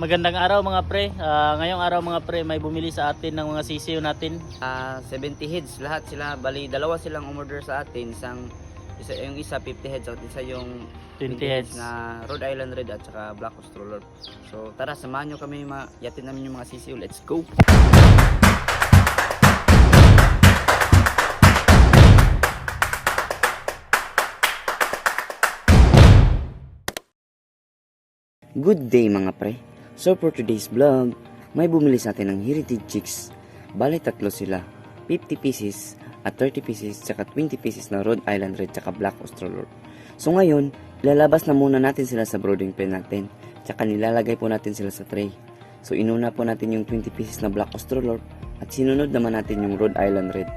Magandang araw mga pre. Ngayong araw mga pre, may bumili sa atin ng mga sisiyo natin. 70 heads lahat sila, bali dalawa silang umorder sa atin, yung isa 50 heads at isa yung 20 heads na Rhode Island Red at saka Black Australian. So tara, samahan nyo kami, yatin namin yung mga sisiyo. Let's go! Good day mga pre. So for today's vlog, may bumili sa atin ng Heritage Chicks. Bali tatlo sila, 50 pieces at 30 pieces tsaka 20 pieces na Rhode Island Red tsaka Black Australian. So ngayon, ilalabas na muna natin sila sa brooding pen natin, tsaka nilalagay po natin sila sa tray. So inuna po natin yung 20 pieces na Black Australian at sinunod naman natin yung Rhode Island Red.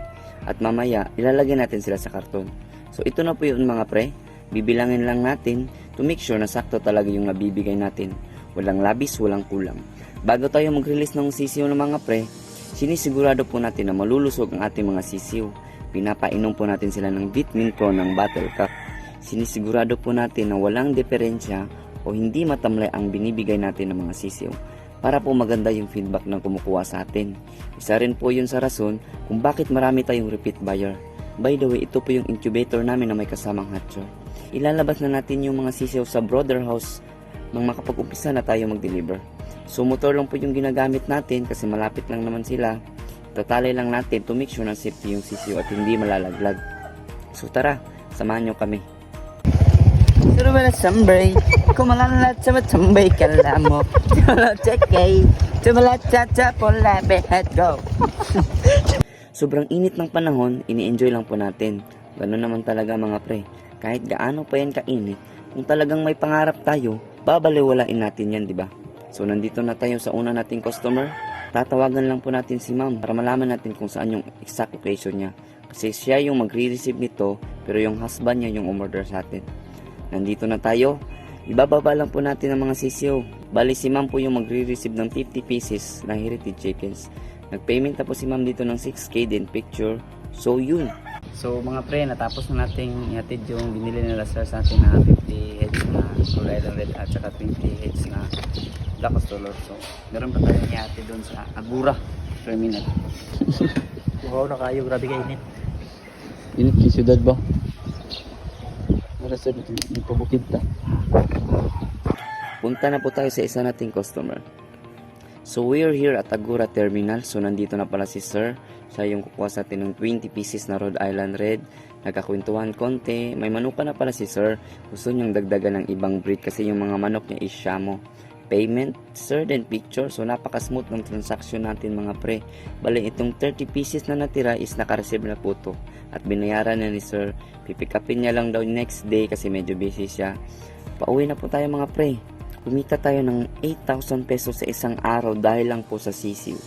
At mamaya, ilalagay natin sila sa karton. So ito na po yun mga pre, bibilangin lang natin to make sure na sakto talaga yung nabibigay natin. Walang labis, walang kulang. Bago tayo mag-release ng sisiyo ng mga pre, sinisigurado po natin na malulusog ang ating mga sisiyo. Pinapainom po natin sila ng vitamin pro ng Battle Cup. Sinisigurado po natin na walang diferensya o hindi matamlay ang binibigay natin ng mga sisiyo, para po maganda yung feedback ng kumukuha sa atin. Isa rin po yun sa rason kung bakit marami tayong repeat buyer. By the way, ito po yung incubator namin na may kasamang hatcher. Ilalabas na natin yung mga sisiyo sa brother house nang makapag-umpisa na tayo mag-deliver. So motor lang po yung ginagamit natin kasi malapit lang naman sila. Tatalay lang natin to make sure na safety yung sisiyo at hindi malalaglag. So tara, samahan nyo kami. Surubala sambay, kumalalat sa matambay kalamo. Tumala checkay, tumala chacha pola behet go. Sobrang init ng panahon, ini-enjoy lang po natin. Ganun naman talaga mga pre. Kahit gaano pa yan kainit, kung talagang may pangarap tayo, babaliwalain natin yan, di ba? So nandito na tayo sa una nating customer. Tatawagan lang po natin si ma'am para malaman natin kung saan yung exact location niya. Kasi siya yung magre-receive nito, pero yung husband niya yung umorder sa atin. Nandito na tayo. Ibababa lang po natin ang mga sisiyo. Bali si ma'am po yung magre-receive ng 50 pieces na Heritage Chickens. Nag-payment na po si ma'am dito ng 6K din picture. So yun. So mga pre, natapos na nating ihatid yung binili nila sir sa atin na 50 heads na Rhode Island Red at saka 20 heads na Black Australian. So meron pa tayong ihatid doon sa Agura Terminal. Wow na kayo, grabe ka init. Init yung siyudad ba? Para sa ipabukid ta. Punta na po tayo sa isa nating customer. So we're here at Agura Terminal. So nandito na pala si sir. Siya yung kukuha sa atin ng 20 pieces na Rhode Island Red. Nagkakwentuhan konti. May manok na pala si sir. Gusto niyang dagdagan ng ibang breed kasi yung mga manok niya is Shamo. Payment, sir, then picture. So napaka-smooth ng transaction natin mga pre. Bali itong 30 pieces na natira is naka-receive na po to. At binayaran na ni sir. Pipick upin niya lang daw next day kasi medyo busy siya. Pauwi na po tayo mga pre. Kumita tayo ng 8,000 pesos sa isang araw dahil lang po sa sisiyo.